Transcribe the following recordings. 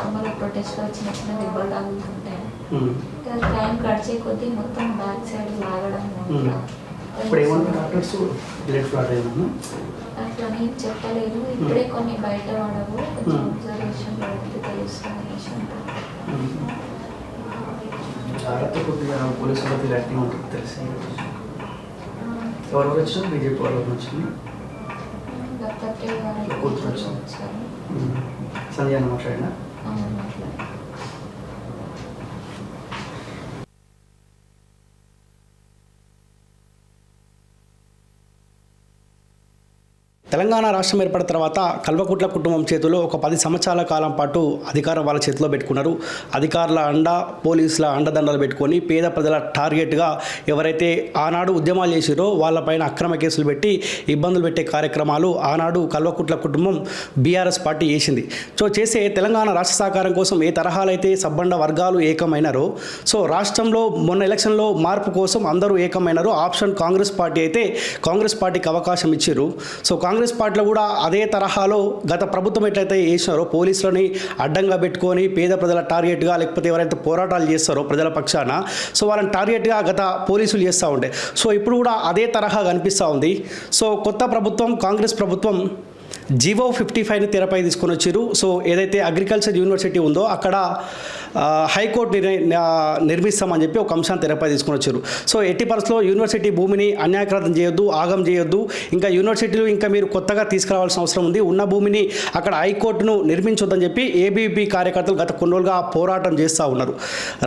నార్మల్గా ప్రొటెస్ట్లో చిన్న చిన్న దెబ్బలు తగులుతుంటాయి. టైం గడిచే కొద్దీ మొత్తం బ్యాక్ సైడ్ లాగడం అట్లని చెప్పలేదు. ఇప్పుడే కొన్ని బయట వాడవు, కొంచెం అబ్జర్వేషన్ పెడితే తెలుస్తుంది. పోలీసులు యాక్టింగ్ ఉంటుంది తెలిసి ఎవరు వచ్చినా బీజేపీ వాళ్ళు వచ్చింది సంధ్యాన్ని మాట్లాడినా తెలంగాణ రాష్ట్రం ఏర్పడిన తర్వాత కల్వకుట్ల కుటుంబం చేతిలో ఒక 10 సంవత్సరాల కాలం పాటు అధికారం వాళ్ళ చేతిలో పెట్టుకున్నారు. అధికారుల అండ, పోలీసుల అండదండలు పెట్టుకొని పేద ప్రజల టార్గెట్గా ఎవరైతే ఆనాడు ఉద్యమాలు చేసిరో వాళ్ళపైన అక్రమ కేసులు పెట్టి ఇబ్బందులు పెట్టే కార్యక్రమాలు ఆనాడు కల్వకుట్ల కుటుంబం బీఆర్ఎస్ పార్టీ చేసింది. సో చేసే తెలంగాణ రాష్ట్ర సహకారం కోసం ఏ తరహాలో అయితే సబ్బండ వర్గాలు ఏకమైనారో, సో రాష్ట్రంలో మొన్న ఎలక్షన్లో మార్పు కోసం అందరూ ఏకమైనారు. ఆప్షన్ కాంగ్రెస్ పార్టీ అయితే కాంగ్రెస్ పార్టీకి అవకాశం ఇచ్చారు. సో కాంగ్రెస్ పార్టీలో కూడా అదే తరహాలో గత ప్రభుత్వం ఎట్లయితే చేసినారో పోలీసులని అడ్డంగా పెట్టుకొని పేద ప్రజల టార్గెట్గా, లేకపోతే ఎవరైతే పోరాటాలు చేస్తారో ప్రజల పక్షాన, సో వాళ్ళని టార్గెట్గా గత పోలీసులు చేస్తూ ఉండే. సో ఇప్పుడు కూడా అదే తరహా కనిపిస్తూ ఉంది. సో కొత్త ప్రభుత్వం కాంగ్రెస్ ప్రభుత్వం జీవో 55ని తెరపై తీసుకొని వచ్చారు. సో ఏదైతే అగ్రికల్చర్ యూనివర్సిటీ ఉందో అక్కడ హైకోర్టు నిర్మిస్తామని చెప్పి ఒక అంశాన్ని తెరపై తీసుకొని వచ్చారు. సో ఎట్టి పరిస్థితుల్లో యూనివర్సిటీ భూమిని అన్యాయకృతం చేయొద్దు, ఆగం చేయొద్దు, ఇంకా యూనివర్సిటీలు ఇంకా మీరు కొత్తగా తీసుకురావాల్సిన అవసరం ఉంది, ఉన్న భూమిని అక్కడ హైకోర్టును నిర్మించొద్దని చెప్పి ఏబీవీపీ కార్యకర్తలు గత కొన్ని రోజులుగా పోరాటం చేస్తూ ఉన్నారు.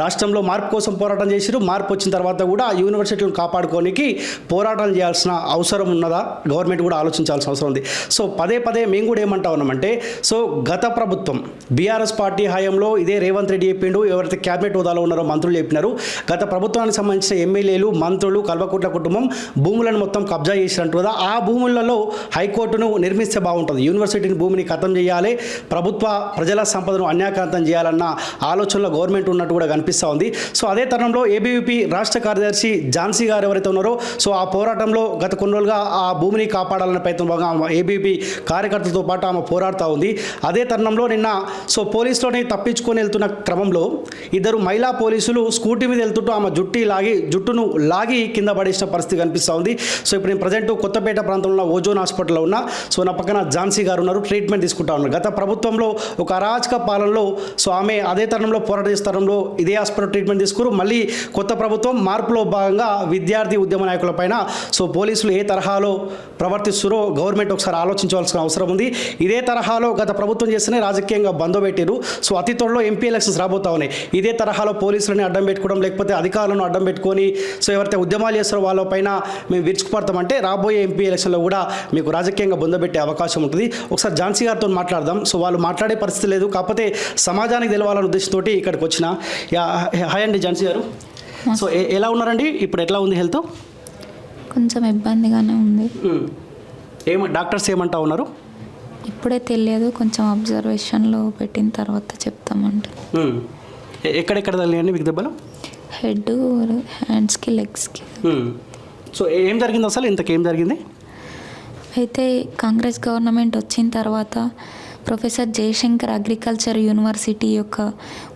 రాష్ట్రంలో మార్పు కోసం పోరాటం చేసిరు. మార్పు వచ్చిన తర్వాత కూడా యూనివర్సిటీలను కాపాడుకోనికి పోరాటాలు చేయాల్సిన అవసరం ఉన్నదా, గవర్నమెంట్ కూడా ఆలోచించాల్సిన అవసరం ఉంది. సో పదే మేము కూడా ఏమంటా ఉన్నామంటే, సో గత ప్రభుత్వం బీఆర్ఎస్ పార్టీ హయాంలో ఇదే రేవంత్ రెడ్డి చెప్పిండు, ఎవరైతే క్యాబినెట్ హోదాలో ఉన్నారో మంత్రులు చెప్పినారు, గత ప్రభుత్వానికి సంబంధించిన ఎమ్మెల్యేలు, మంత్రులు, కల్వకుట్ల కుటుంబం భూములను మొత్తం కబ్జా చేసినట్టు కదా, ఆ భూములలో హైకోర్టును నిర్మిస్తే బాగుంటుంది, యూనివర్సిటీని భూమిని ఖతం చేయాలి, ప్రజల సంపదను అన్యాక్రాంతం చేయాలన్న ఆలోచనలో గవర్నమెంట్ ఉన్నట్టు కూడా కనిపిస్తూ ఉంది. సో అదే తరుణంలో ఏబీవీపీ రాష్ట్ర కార్యదర్శి ఝాన్సీ గారు ఎవరైతే ఉన్నారో, సో ఆ పోరాటంలో గత కొన్ని రోజులుగా ఆ భూమిని కాపాడాలన్న ప్రయత్నం ఏబీవీపీ కార్యకర్తలతో పాటు ఆమె పోరాడుతూ ఉంది. అదే తరుణంలో నిన్న సో పోలీసులోనే తప్పించుకొని వెళ్తున్న క్రమంలో ఇద్దరు మహిళా పోలీసులు స్కూటీ మీద వెళ్తుంటూ ఆమె జుట్టును లాగి కింద పడేసిన పరిస్థితి కనిపిస్తూ ఉంది. సో ఇప్పుడు నేను ప్రజెంట్ కొత్తపేట ప్రాంతంలో ఓజోన్ హాస్పిటల్లో ఉన్నా. సో నా పక్కన ఝాన్సీ గారు ఉన్నారు, ట్రీట్మెంట్ తీసుకుంటా ఉన్నారు. గత ప్రభుత్వంలో ఒక అరాచక పాలనలో సో ఆమె అదే తరుణంలో పోరాట చేసే తరుణంలో ఇదే హాస్పిటల్ ట్రీట్మెంట్ తీసుకున్నారు. మళ్ళీ కొత్త ప్రభుత్వం మార్పులో భాగంగా విద్యార్థి ఉద్యమ నాయకుల పైన సో పోలీసులు ఏ తరహాలో ప్రవర్తిస్తారో గవర్నమెంట్ ఒకసారి ఆలోచించవలసిన అవసరం ఉంది. ఇదే తరహాలో గత ప్రభుత్వం చేస్తేనే రాజకీయంగా బంద్ పెట్టారు. సో అతి త్వరలో ఎంపీ ఎలక్షన్స్ రాబోతా ఉన్నాయి. ఇదే తరహాలో పోలీసులని అడ్డం పెట్టుకోవడం, లేకపోతే అధికారులను అడ్డం పెట్టుకొని సో ఎవరైతే ఉద్యమాలు చేస్తారో వాళ్ళ పైన మేము విరుచుకుపడతామంటే రాబోయే ఎంపీ ఎలక్షన్లో కూడా మీకు రాజకీయంగా బొందబెట్టే అవకాశం ఉంటుంది. ఒకసారి ఝాన్సీ గారితో మాట్లాడదాం. సో వాళ్ళు మాట్లాడే పరిస్థితి లేదు, కాకపోతే సమాజానికి తెలవాలనే ఉద్దేశంతో ఇక్కడికి వచ్చిన. హాయ్ అండి ఝాన్సీ గారు. సో ఎలా ఉన్నారండి, ఇప్పుడు ఎట్లా ఉంది హెల్త్? కొంచెం ఇబ్బందిగానే ఉంది. డాక్టర్స్ ఏమంటా ఉన్నారు? ఇప్పుడే తెలియదు, కొంచెం అబ్జర్వేషన్లో పెట్టిన తర్వాత చెప్తామంట. ఎక్కడెక్కడ తగిలినాయండి మీకు దెబ్బలు? హెడ్, హ్యాండ్స్కి, లెగ్స్కి. సో ఏం జరిగింది అసలు, ఇంతకేం జరిగింది? అయితే కాంగ్రెస్ గవర్నమెంట్ వచ్చిన తర్వాత ప్రొఫెసర్ జయశంకర్ అగ్రికల్చర్ యూనివర్సిటీ యొక్క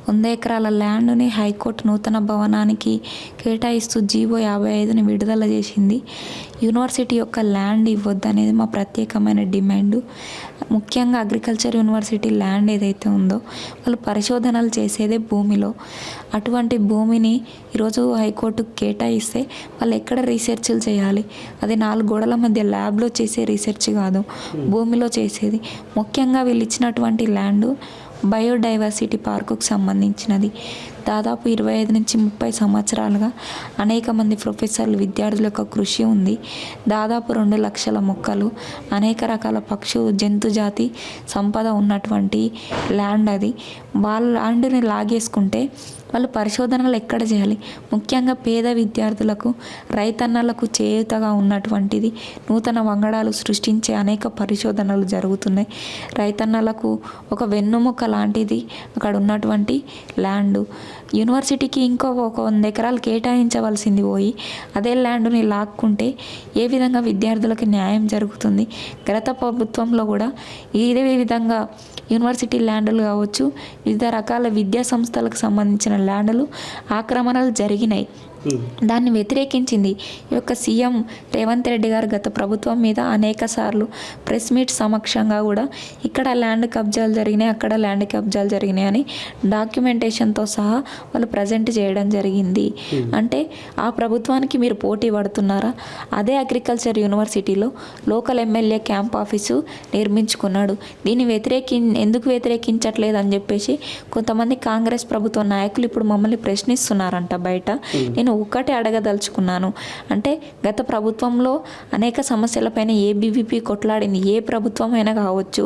100 ఎకరాల ల్యాండ్ని హైకోర్టు నూతన భవనానికి కేటాయిస్తూ జీవో 55ని విడుదల చేసింది. యూనివర్సిటీ యొక్క ల్యాండ్ ఇవ్వద్దు అనేది మా ప్రత్యేకమైన డిమాండు. ముఖ్యంగా అగ్రికల్చర్ యూనివర్సిటీ ల్యాండ్ ఏదైతే ఉందో వాళ్ళు పరిశోధనలు చేసేదే భూమిలో. అటువంటి భూమిని ఈరోజు హైకోర్టుకు కేటాయిస్తే వాళ్ళు ఎక్కడ రీసెర్చ్లు చేయాలి? అది 4 గోడల మధ్య ల్యాబ్లో చేసే రీసెర్చ్ కాదు, భూమిలో చేసేది. ముఖ్యంగా వీళ్ళు ఇచ్చినటువంటి ల్యాండ్ బయోడైవర్సిటీ పార్కుకు సంబంధించినది. దాదాపు 25 నుంచి 30 సంవత్సరాలుగా అనేక మంది ప్రొఫెసర్లు, విద్యార్థుల యొక్క కృషి ఉంది. దాదాపు 2 లక్షల మొక్కలు, అనేక రకాల పక్షు జంతు జాతి సంపద ఉన్నటువంటి ల్యాండ్ అది. వాళ్ళ ల్యాండ్ని లాగేసుకుంటే వాళ్ళు పరిశోధనలు ఎక్కడ చేయాలి? ముఖ్యంగా పేద విద్యార్థులకు, రైతన్నలకు చేయూతగా ఉన్నటువంటిది. నూతన వంగడాలు సృష్టించే అనేక పరిశోధనలు జరుగుతున్నాయి. రైతన్నలకు ఒక వెన్నుముక్క లాంటిది అక్కడ ఉన్నటువంటి ల్యాండు. యూనివర్సిటీకి ఒక 100 ఎకరాలు కేటాయించవలసింది పోయి అదే ల్యాండ్ని లాక్కుంటే ఏ విధంగా విద్యార్థులకు న్యాయం జరుగుతుంది? గత ప్రభుత్వంలో కూడా ఇదే విధంగా యూనివర్సిటీ ల్యాండ్లు కావచ్చు, వివిధ రకాల విద్యా సంస్థలకు సంబంధించిన ల్యాండ్లు ఆక్రమణలు జరిగినాయి. దాన్ని వ్యతిరేకించింది ఈ యొక్క సీఎం రేవంత్ రెడ్డి గారు గత ప్రభుత్వం మీద అనేక సార్లు ప్రెస్ మీట్ సమక్షంగా కూడా ఇక్కడ ల్యాండ్ కబ్జాలు జరిగినాయి, అక్కడ ల్యాండ్ కబ్జాలు జరిగినాయి అని డాక్యుమెంటేషన్తో సహా వాళ్ళు ప్రజెంట్ చేయడం జరిగింది. అంటే ఆ ప్రభుత్వానికి మీరు పోటీ పడుతున్నారా? అదే అగ్రికల్చర్ యూనివర్సిటీలో లోకల్ ఎమ్మెల్యే క్యాంప్ ఆఫీసు నిర్మించుకున్నాడు. దీన్ని ఎందుకు వ్యతిరేకించట్లేదు అని చెప్పేసి కొంతమంది కాంగ్రెస్ ప్రభుత్వ నాయకులు ఇప్పుడు మమ్మల్ని ప్రశ్నిస్తున్నారంట బయట. నేను ఒక్కటే అడగదలుచుకున్నాను, అంటే గత ప్రభుత్వంలో అనేక సమస్యలపైన ఏబీవీపీ కొట్లాడింది, ఏ ప్రభుత్వం అయినా కావచ్చు.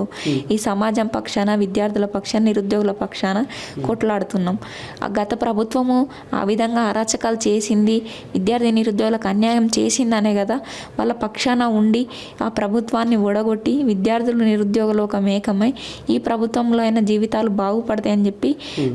ఈ సమాజం పక్షాన, విద్యార్థుల పక్షాన, నిరుద్యోగుల పక్షాన కొట్లాడుతున్నాం. ఆ గత ప్రభుత్వము ఆ విధంగా అరాచకాలు చేసింది, విద్యార్థి నిరుద్యోగులకు అన్యాయం చేసిందనే కదా వాళ్ళ పక్షాన ఉండి ఆ ప్రభుత్వాన్ని ఓడగొట్టి విద్యార్థులు నిరుద్యోగలోకం ఏకమై ఈ ప్రభుత్వంలో అయిన జీవితాలు బాగుపడతాయని చెప్పి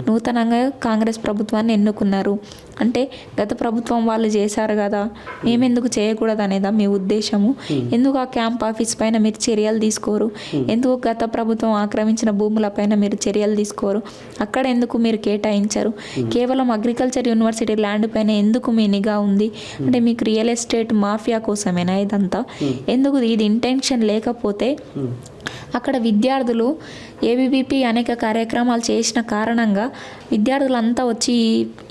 నూతనంగా కాంగ్రెస్ ప్రభుత్వాన్ని ఎన్నుకున్నారు. అంటే గత ప్రభుత్వం వాళ్ళు చేశారు కదా, మేమెందుకు చేయకూడదు అనేదా మీ ఉద్దేశము? ఎందుకు ఆ క్యాంప్ ఆఫీస్ పైన మీరు చర్యలు తీసుకోరు? ఎందుకు గత ప్రభుత్వం ఆక్రమించిన భూములపైన మీరు చర్యలు తీసుకోరు? అక్కడ ఎందుకు మీరు కేటాయించరు? కేవలం అగ్రికల్చర్ యూనివర్సిటీ ల్యాండ్ పైన ఎందుకు మీ నిఘా ఉంది? అంటే మీకు రియల్ ఎస్టేట్ మాఫియా కోసమేనా ఇదంతా? ఎందుకు ఇది ఇంటెన్షన్ లేకపోతే అక్కడ విద్యార్థులు ఏబీవీపీ అనేక కార్యక్రమాలు చేసిన కారణంగా విద్యార్థులంతా వచ్చి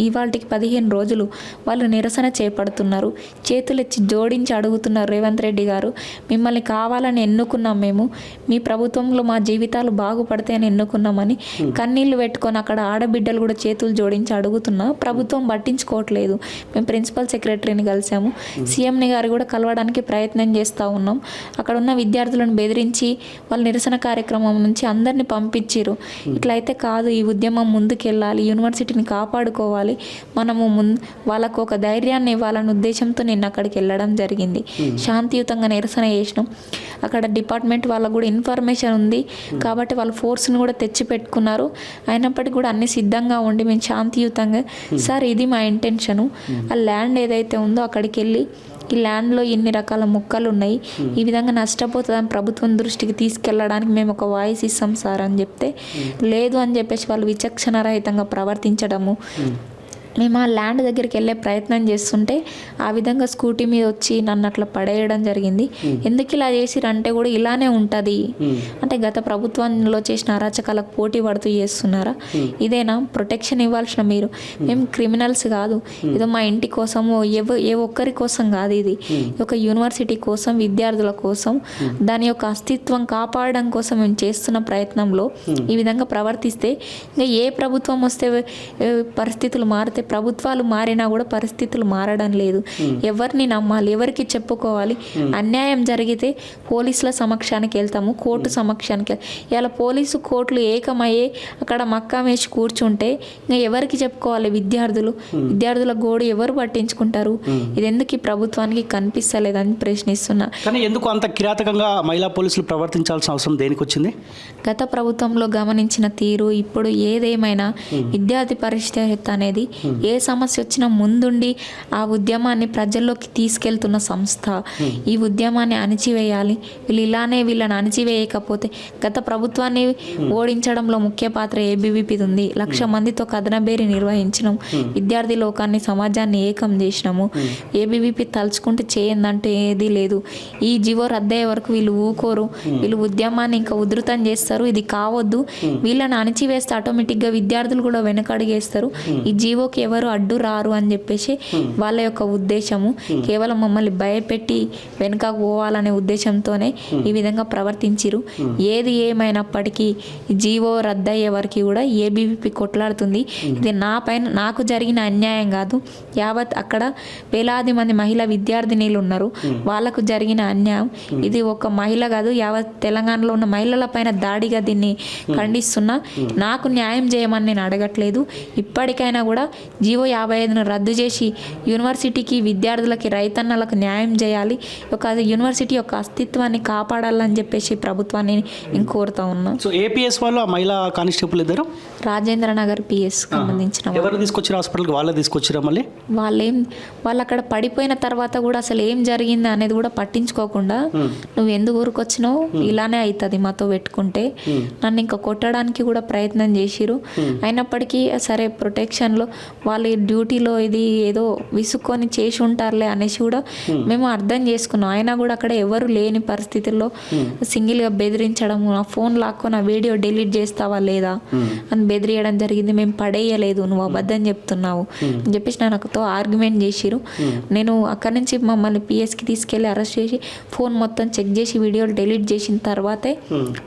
ఇవాళకి 15 రోజులు వాళ్ళు నిరసన చేపడుతున్నారు. చేతులెత్తి జోడించి అడుగుతున్నారు, రేవంత్ రెడ్డి గారు మిమ్మల్ని కావాలని ఎన్నుకున్నాం, మేము మీ ప్రభుత్వంలో మా జీవితాలు బాగుపడతాయని ఎన్నుకున్నామని కన్నీళ్లు పెట్టుకొని అక్కడ ఆడబిడ్డలు కూడా చేతులు జోడించి అడుగుతున్నా ప్రభుత్వం పట్టించుకోవట్లేదు. మేము ప్రిన్సిపల్ సెక్రటరీని కలిసాము, సీఎంని గారు కూడా కలవడానికి ప్రయత్నం చేస్తూ ఉన్నాం. అక్కడ ఉన్న విద్యార్థులను బెదిరించి వాళ్ళ నిరసన కార్యక్రమం నుంచి అందరినీ పంపించారు. ఇట్లయితే కాదు, ఈ ఉద్యమం ముందుకెళ్ళాలి, యూనివర్సిటీని కాపాడుకోవాలి, మనము వాళ్ళకు ఒక ధైర్యాన్ని ఇవ్వాలనే ఉద్దేశంతో నేను అక్కడికి వెళ్ళడం జరిగింది. శాంతియుతంగా నిరసన చేసినాం. అక్కడ డిపార్ట్మెంట్ వాళ్ళకు కూడా ఇన్ఫర్మేషన్ ఉంది కాబట్టి వాళ్ళు ఫోర్స్ని కూడా తెచ్చి పెట్టుకున్నారు. అయినప్పటికీ కూడా అన్ని సిద్ధంగా ఉండి మేము శాంతియుతంగా, సార్ ఇది మా ఇంటెన్షను, ఆ ల్యాండ్ ఏదైతే ఉందో అక్కడికి వెళ్ళి ఈ ల్యాండ్లో ఇన్ని రకాల మొక్కలు ఉన్నాయి, ఈ విధంగా నష్టపోతుందని ప్రభుత్వం దృష్టికి తీసుకెళ్ళడానికి మేము ఒక వాయిస్ ఇస్తాం సార్ అని చెప్తే లేదు అని చెప్పేసి వాళ్ళు విచక్షణారహితంగా ప్రవర్తించడము. మేము ఆ ల్యాండ్ దగ్గరికి వెళ్ళే ప్రయత్నం చేస్తుంటే ఆ విధంగా స్కూటీ మీద వచ్చి నన్ను అట్లా పడేయడం జరిగింది. ఎందుకు ఇలా చేసిరంటే కూడా ఇలానే ఉంటుంది అంటే గత ప్రభుత్వంలో చేసిన అరాచకాలకు పోటీ పడుతూ చేస్తున్నారా? ఇదేనా ప్రొటెక్షన్ ఇవ్వాల్సిన మీరు? మేము క్రిమినల్స్ కాదు, ఏదో మా ఇంటి కోసము ఏ ఒక్కరి కోసం కాదు, ఇది ఒక యూనివర్సిటీ కోసం, విద్యార్థుల కోసం, దాని యొక్క అస్తిత్వం కాపాడడం కోసం మేము చేస్తున్న ప్రయత్నంలో ఈ విధంగా ప్రవర్తిస్తే ఇంకా ఏ ప్రభుత్వం వస్తే పరిస్థితులు మారితే, ప్రభుత్వాలు మారినా కూడా పరిస్థితులు మారడం లేదు. ఎవరిని నమ్మాలి, ఎవరికి చెప్పుకోవాలి? అన్యాయం జరిగితే పోలీసుల సమక్షానికి వెళ్తాము, కోర్టు సమక్షానికి. ఇలా పోలీసు కోర్టులు ఏకమయ్యే అక్కడ మక్కా వేసి కూర్చుంటే ఇంకా ఎవరికి చెప్పుకోవాలి? విద్యార్థుల గోడు ఎవరు పట్టించుకుంటారు? ఇది ఎందుకు ఈ ప్రభుత్వానికి కనిపిస్తలేదని ప్రశ్నిస్తున్నా. కానీ ఎందుకు అంత కిరాతకంగా మహిళా పోలీసులు ప్రవర్తించాల్సిన అవసరం దేనికి వచ్చింది? గత ప్రభుత్వంలో గమనించిన తీరు, ఇప్పుడు ఏదేమైనా విద్యార్థి పరిషత్ అనేది ఏ సమస్య వచ్చినా ముందుండి ఆ ఉద్యమాన్ని ప్రజల్లోకి తీసుకెళ్తున్న సంస్థ. ఈ ఉద్యమాన్ని అణిచివేయాలి, వీళ్ళని అణిచివేయకపోతే గత ప్రభుత్వాన్ని ఓడించడంలో ముఖ్య పాత్ర ఏబీవీపీది ఉంది. 1,00,000 మందితో కథనబేరి నిర్వహించినాం, విద్యార్థి లోకాన్ని, సమాజాన్ని ఏకం చేసినాము. ఏబీవీపీ తలుచుకుంటే చేయందంటే ఏదీ లేదు. ఈ జీవో రద్దయ్యే వరకు వీళ్ళు ఊకోరు, వీళ్ళు ఉద్యమాన్ని ఇంకా ఉధృతం చేస్తారు. ఇది కావద్దు, వీళ్ళని అణిచివేస్తే ఆటోమేటిక్గా విద్యార్థులు కూడా వెనకడుగేస్తారు, ఈ జీవోకి ఎవరు అడ్డు రారు అని చెప్పేసి వాళ్ళ యొక్క ఉద్దేశము. కేవలం మమ్మల్ని భయపెట్టి వెనుకకు పోవాలనే ఉద్దేశంతోనే ఈ విధంగా ప్రవర్తించిరు. ఏది ఏమైనప్పటికీ జీవో రద్దయ్యే వరకు కూడా ఏబీవీపీ కొట్లాడుతుంది. ఇది నాకు జరిగిన అన్యాయం కాదు, యావత్ అక్కడ వేలాది మంది మహిళా విద్యార్థినీలు ఉన్నారు, వాళ్ళకు జరిగిన అన్యాయం. ఇది ఒక మహిళ కాదు, యావత్ తెలంగాణలో ఉన్న మహిళల పైన దాడిగా దీన్ని ఖండిస్తున్నా. నాకు న్యాయం చేయమని నేను అడగట్లేదు. ఇప్పటికైనా కూడా జీవో 55ను రద్దు చేసి యూనివర్సిటీకి విద్యార్థులకి రైతన్నలకు న్యాయం చేయాలి. ఒక యూనివర్సిటీ యొక్క అస్తిత్వాన్ని కాపాడాలని చెప్పేసి ప్రభుత్వాన్ని నేను కోరుతా ఉన్నాను. సో ఏపీఎస్ వాళ్ళు ఆ మహిళా కానిస్టేబుల్ ఇద్దరు రాజేంద్ర నగర్ పిఎస్ సంబంధించిన ఎవరు తీసుకొచ్చారు హాస్పిటల్కి? వాళ్ళే తీసుకొచ్చారా మళ్ళీ? వాళ్ళు అక్కడ పడిపోయిన తర్వాత కూడా అసలు ఏం జరిగింది అనేది కూడా పట్టించుకోకుండా నువ్వు ఎందుకు ఊరుకొచ్చినావు, ఇలానే అవుతుంది మాతో పెట్టుకుంటే, నన్ను ఇంకా కొట్టడానికి కూడా ప్రయత్నం చేసిరు. అయినప్పటికీ సరే ప్రొటెక్షన్లో వాళ్ళ డ్యూటీలో ఇది ఏదో విసుక్కొని చేసి ఉంటారులే అనేసి కూడా మేము అర్థం చేసుకున్నాం. అయినా కూడా అక్కడ ఎవరు లేని పరిస్థితుల్లో సింగిల్గా బెదిరించడం, నా ఫోన్ లాక్కొని ఆ వీడియో డిలీట్ చేస్తావా లేదా అని బెదిరియడం జరిగింది. మేము పడేయలేదు, నువ్వు అబద్ధం చెప్తున్నావు అని చెప్పేసి నాతో ఆర్గ్యుమెంట్ చేసిరు. నేను అక్కడి నుంచి మమ్మల్ని పిఎస్కి తీసుకెళ్ళి అరెస్ట్ చేసి ఫోన్ మొత్తం చెక్ చేసి వీడియోలు డిలీట్ చేసిన తర్వాతే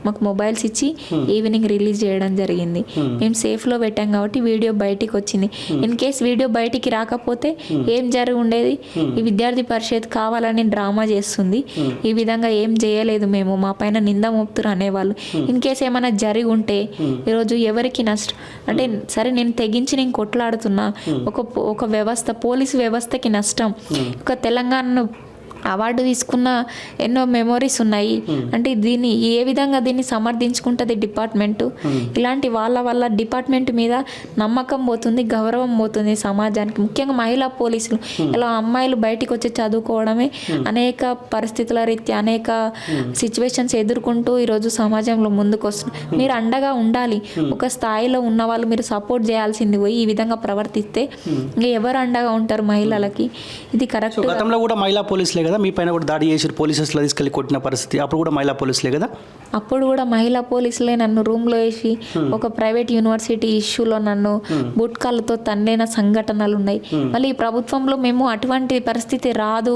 మాకు మొబైల్స్ ఇచ్చి ఈవినింగ్ రిలీజ్ చేయడం జరిగింది. మేము సేఫ్లో పెట్టాం కాబట్టి వీడియో బయటికి వచ్చింది. ఇన్ కేస్ వీడియో బయటికి రాకపోతే ఏం జరిగి ఉండేది? ఈ విద్యార్థి పరిషత్ కావాలని డ్రామా చేస్తుంది, ఈ విధంగా ఏం చేయలేదు మేము, మా పైన నింద మోపుతురు అనేవాళ్ళు. ఇన్ కేస్ ఏమైనా జరిగి ఉంటే ఈరోజు ఎవరికి నష్టం అంటే సరే నేను తెగించి నేను కొట్లాడుతున్నా, ఒక వ్యవస్థ పోలీసు వ్యవస్థకి నష్టం, ఒక తెలంగాణను అవార్డు తీసుకున్న ఎన్నో మెమొరీస్ ఉన్నాయి అంటే దీన్ని ఏ విధంగా దీన్ని సమర్థించుకుంటుంది డిపార్ట్మెంటు? ఇలాంటి వాళ్ళ వల్ల డిపార్ట్మెంట్ మీద నమ్మకం పోతుంది, గౌరవం పోతుంది సమాజానికి. ముఖ్యంగా మహిళా పోలీసులు ఇలా అమ్మాయిలు బయటికి వచ్చి చదువుకోవడమే అనేక పరిస్థితుల రీత్యా అనేక సిచ్యువేషన్స్ ఎదుర్కొంటూ ఈరోజు సమాజంలో ముందుకు వస్తున్నారు. మీరు అండగా ఉండాలి. ఒక స్థాయిలో ఉన్న వాళ్ళు మీరు సపోర్ట్ చేయాల్సింది పోయి ఈ విధంగా ప్రవర్తిస్తే ఇంకా ఎవరు అండగా ఉంటారు మహిళలకి? ఇది కరెక్ట్. గతంలో కూడా మహిళా పోలీసులే కదా మీ పైన కూడా దాడి చేసి పోలీసెస్లో తీసుకెళ్ళి కొట్టిన పరిస్థితి, అప్పుడు కూడా మహిళా పోలీసులే కదా? అప్పుడు కూడా మహిళా పోలీసులే నన్ను రూమ్లో వేసి ఒక ప్రైవేట్ యూనివర్సిటీ ఇష్యూలో నన్ను బుట్కాలతో తన్నిన సంఘటనలు ఉన్నాయి. మళ్ళీ ఈ ప్రభుత్వంలో మేము అటువంటి పరిస్థితి రాదు,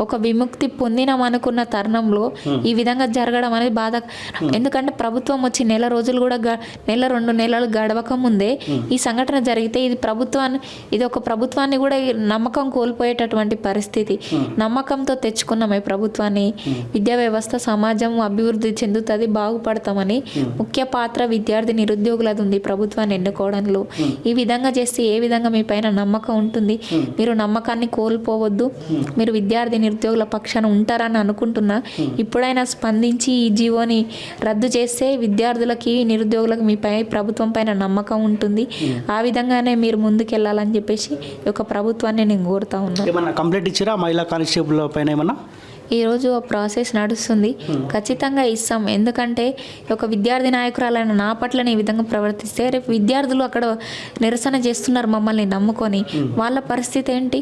ఒక విముక్తి పొందినాం అనుకున్న తరుణంలో ఈ విధంగా జరగడం అనేది బాధ. ఎందుకంటే ప్రభుత్వం వచ్చి నెల రోజులు కూడా నెల 2 నెలలు గడవక ముందే ఈ సంఘటన జరిగితే ఇది ఒక ప్రభుత్వాన్ని కూడా నమ్మకం కోల్పోయేటటువంటి పరిస్థితి. నమ్మకంతో తెచ్చుకున్నాం ఈ ప్రభుత్వాన్ని. విద్యా వ్యవస్థ సమాజం అభివృద్ధి చెందుతుంది, బాగుపడతామని. ముఖ్య పాత్ర విద్యార్థి నిరుద్యోగులది ఉంది ప్రభుత్వాన్ని ఎన్నుకోవడంలో. ఈ విధంగా చేస్తే ఏ విధంగా మీ పైన నమ్మకం ఉంటుంది? మీరు నమ్మకాన్ని కోల్పోవద్దు, మీరు విద్యార్థి నిరుద్యోగుల పక్షాన ఉంటారని అనుకుంటున్నా. ఇప్పుడైనా స్పందించి ఈ జీవోని రద్దు చేస్తే విద్యార్థులకి నిరుద్యోగులకు మీపై ప్రభుత్వం పైన నమ్మకం ఉంటుంది. ఆ విధంగానే మీరు ముందుకెళ్ళాలని చెప్పేసి ఒక ప్రభుత్వాన్ని నేను కోరుతా ఉన్నాను. ఏమన్నా కంప్లైంట్ ఇచ్చారా మహిళా కానిస్టేబుల్ పైన ఏమన్నా? ఈరోజు ఆ ప్రాసెస్ నడుస్తుంది, ఖచ్చితంగా ఇస్తాం. ఎందుకంటే ఒక విద్యార్థి నాయకురాలైన నా పట్ల ఈ విధంగా ప్రవర్తిస్తే రేపు విద్యార్థులు అక్కడ నిరసన చేస్తున్నారు మమ్మల్ని నమ్ముకొని, వాళ్ళ పరిస్థితి ఏంటి?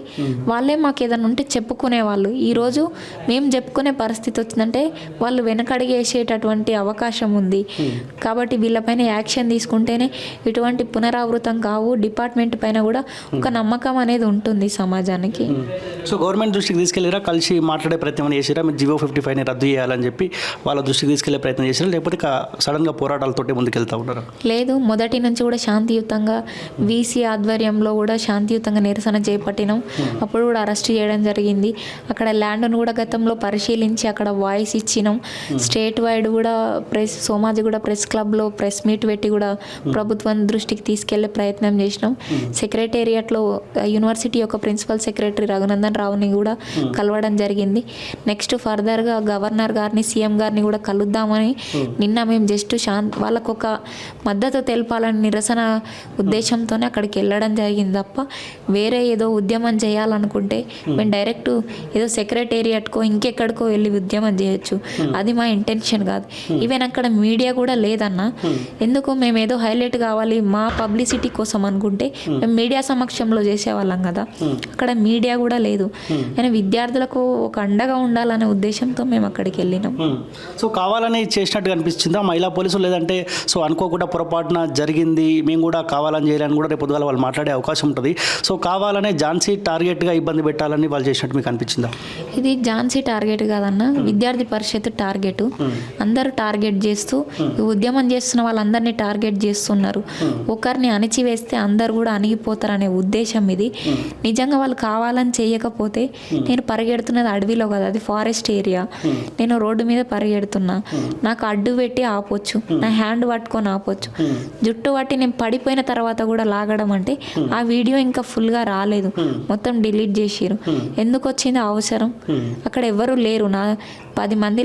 వాళ్ళే మాకు ఏదైనా ఉంటే చెప్పుకునేవాళ్ళు. ఈరోజు మేము చెప్పుకునే పరిస్థితి వచ్చిందంటే వాళ్ళు వెనకడిగేసేటటువంటి అవకాశం ఉంది. కాబట్టి వీళ్ళపైన యాక్షన్ తీసుకుంటేనే ఇటువంటి పునరావృతం కావు. డిపార్ట్మెంట్ పైన కూడా ఒక నమ్మకం అనేది ఉంటుంది సమాజానికి. సో గవర్నమెంట్ దృష్టికి తీసుకెళ్ళారా? కలిసి మాట్లాడే ప్రయత్నం చేసారా? మీరు జీవో 55ని రద్దు చేయాలని చెప్పి వాళ్ళ దృష్టికి తీసుకెళ్లే ప్రయత్నం చేశారా, లేకపోతే సడన్గా పోరాటాలతోటి ముందుకెళ్తా ఉన్నారా? లేదు, మొదటి నుంచి కూడా శాంతియుతంగా వీసీ ఆధ్వర్యంలో కూడా శాంతియుతంగా నిరసన చేపట్టినాం. అప్పుడు కూడా అరెస్ట్ చేయడం జరిగింది. అక్కడ ల్యాండ్ను కూడా గతంలో పరిశీలించి అక్కడ వాయిస్ ఇచ్చినాం. స్టేట్ వైడ్ కూడా సోమాజిగూడ ప్రెస్ క్లబ్లో ప్రెస్ మీట్ పెట్టి కూడా ప్రభుత్వం దృష్టికి తీసుకెళ్లే ప్రయత్నం చేసినాం. సెక్రటేరియట్లో యూనివర్సిటీ యొక్క ప్రిన్సిపల్ సెక్రటరీ రఘునందన్ రావుని కూడా కలవడం జరిగింది. నెక్స్ట్ ఫర్దర్గా గవర్నర్ గారిని, సీఎం గారిని కూడా కలుద్దామని నిన్న మేము జస్ట్ వాళ్ళకు ఒక మద్దతు తెలపాలని నిరసన ఉద్దేశంతోనే అక్కడికి వెళ్ళడం జరిగింది తప్ప వేరే ఏదో ఉద్యమం చేయాలనుకుంటే మేము డైరెక్ట్ ఏదో సెక్రటేరియట్కో ఇంకెక్కడికో వెళ్ళి ఉద్యమం చేయొచ్చు, అది మా ఇంటెన్షన్ కాదు. ఈవెన్ అక్కడ మీడియా కూడా లేదన్న. ఎందుకు మేము ఏదో హైలైట్ కావాలి మా పబ్లిసిటీ కోసం అనుకుంటే మేము మీడియా సమక్షంలో చేసేవాళ్ళం కదా, అక్కడ మీడియా కూడా లేదు. కానీ విద్యార్థులకు ఒక అండగా ఉండాలనే ఉద్దేశంతో మేము అక్కడికి వెళ్ళినాం. సో కావాలని చేసినట్టుగా అనిపించిందా మహిళా పోలీసులు? లేదంటే సో అనుకోకుండా పొరపాటున జరిగింది, మేము కూడా కావాలని చేయాలని కూడా రేపు పొద్దుగాల వాళ్ళు మాట్లాడే అవకాశం ఉంటుంది. సో కావాలనే ఝాన్సీ టార్గెట్గా ఇబ్బంది పెట్టాలని వాళ్ళు చేసినట్టు మీకు అనిపించిందా? ఇది ఝాన్సీ టార్గెట్ కాదన్న, విద్యార్థి పరిషత్ టార్గెట్. అందరూ టార్గెట్ చేస్తూ ఉద్యమం చేస్తున్న వాళ్ళందరినీ టార్గెట్ చేస్తున్నారు. ఒకరిని అణిచివేస్తే అందరు కూడా అణిగిపోతారనే ఉద్దేశం ఇది. నిజంగా వాళ్ళు కావాలని చేయకపోతే నేను పరిగెడుతున్నది అడవిలో కదా, అది అది ఫారెస్ట్ ఏరియా, నేను రోడ్డు మీద పరిగెడుతున్నా, నాకు అడ్డు పెట్టి ఆపొచ్చు, నా హ్యాండ్ పట్టుకొని ఆపొచ్చు, జుట్టు పట్టి నేను పడిపోయిన తర్వాత కూడా లాగడం అంటే ఆ వీడియో ఇంకా ఫుల్గా రాలేదు, మొత్తం డిలీట్ చేసిరు. ఎందుకు వచ్చింది అవసరం? అక్కడ ఎవరు లేరు, నా 10 మంది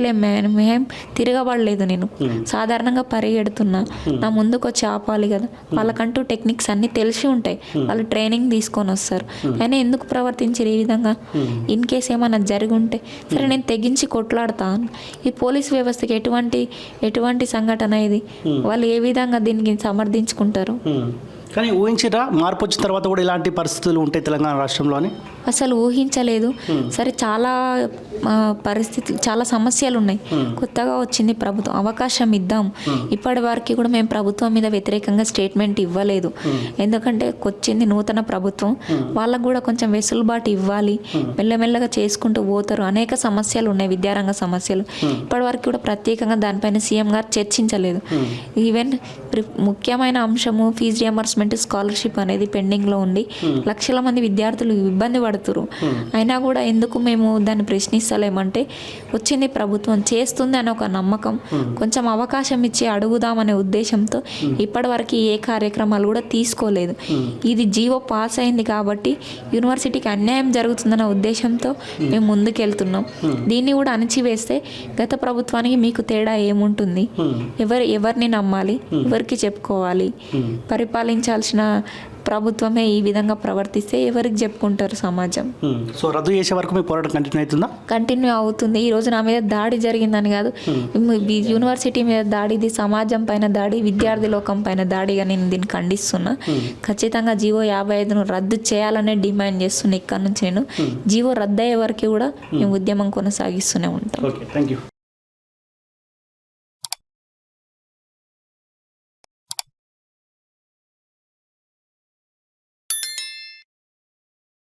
మేం తిరగబడలేదు, నేను సాధారణంగా పరిగెడుతున్నా, నా ముందుకు వచ్చి ఆపాలి కదా. వాళ్ళకంటూ టెక్నిక్స్ అన్నీ తెలిసి ఉంటాయి, వాళ్ళు ట్రైనింగ్ తీసుకొని వస్తారు. అయినా ఎందుకు ప్రవర్తించారు ఈ విధంగా? ఇన్ కేస్ ఏమైనా జరిగి ఉంటే సరే నేను తెగించి కొట్లాడతాను. ఈ పోలీస్ వ్యవస్థకి ఎటువంటి సంఘటన ఇది? వాళ్ళు ఏ విధంగా దీనికి సమర్థించుకుంటారు? కానీ ఊహించిరా మార్పు వచ్చిన తర్వాత కూడా ఇలాంటి పరిస్థితులు ఉంటాయి తెలంగాణ రాష్ట్రంలోని? అసలు ఊహించలేదు. సరే చాలా పరిస్థితులు, చాలా సమస్యలు ఉన్నాయి. కొత్తగా వచ్చింది ప్రభుత్వం, అవకాశం ఇద్దాం. ఇప్పటి వరకు కూడా మేము ప్రభుత్వం మీద వ్యతిరేకంగా స్టేట్మెంట్ ఇవ్వలేదు, ఎందుకంటే వచ్చింది నూతన ప్రభుత్వం, వాళ్ళకు కూడా కొంచెం వెసులుబాటు ఇవ్వాలి, మెల్లమెల్లగా చేసుకుంటూ పోతారు. అనేక సమస్యలు ఉన్నాయి, విద్యారంగ సమస్యలు. ఇప్పటి వరకు కూడా ప్రత్యేకంగా దానిపైన సీఎం గారు చర్చించలేదు. ఈవెన్ ముఖ్యమైన అంశము ఫీజు రియంబర్స్మెంట్, స్కాలర్షిప్ అనేది పెండింగ్లో ఉండి లక్షల మంది విద్యార్థులు ఇబ్బంది పడుతున్నారు. అయినా కూడా ఎందుకు మేము దాన్ని ప్రశ్నిస్తలేమంటే వచ్చింది ప్రభుత్వం చేస్తుంది అనే ఒక నమ్మకం, కొంచెం అవకాశం ఇచ్చి అడుగుదామనే ఉద్దేశంతో ఇప్పటివరకు ఏ కార్యక్రమాలు కూడా తీసుకోలేదు. ఇది జీవో పాస్ అయింది కాబట్టి యూనివర్సిటీకి అన్యాయం జరుగుతుందన్న ఉద్దేశంతో మేము ముందుకెళ్తున్నాం. దీన్ని కూడా అణచివేస్తే గత ప్రభుత్వానికి మీకు తేడా ఏముంటుంది? ఎవరిని నమ్మాలి, ఎవరికి చెప్పుకోవాలి? పరిపాలించాల్సిన ప్రభుత్వమే ఈ విధంగా ప్రవర్తిస్తే ఎవరికి చెప్పుకుంటారు సమాజం? సో రద్దు చేసే వరకు మీ పోరాటం కంటిన్యూ అవుతుందా? కంటిన్యూ అవుతుంది. ఈరోజు నా మీద దాడి జరిగిందని కాదు, యూనివర్సిటీ మీద దాడి, ఇది సమాజం పైన దాడి, విద్యార్థి లోకం పైన దాడిగా నేను దీన్ని ఖండిస్తున్నా. ఖచ్చితంగా జీవో 55ను రద్దు చేయాలనే డిమాండ్ చేస్తున్నా. ఇక్కడ నుంచి నేను జీవో రద్దు అయ్యే వరకు కూడా మేము ఉద్యమం కొనసాగిస్తూనే ఉంటాం. Okay, thank you.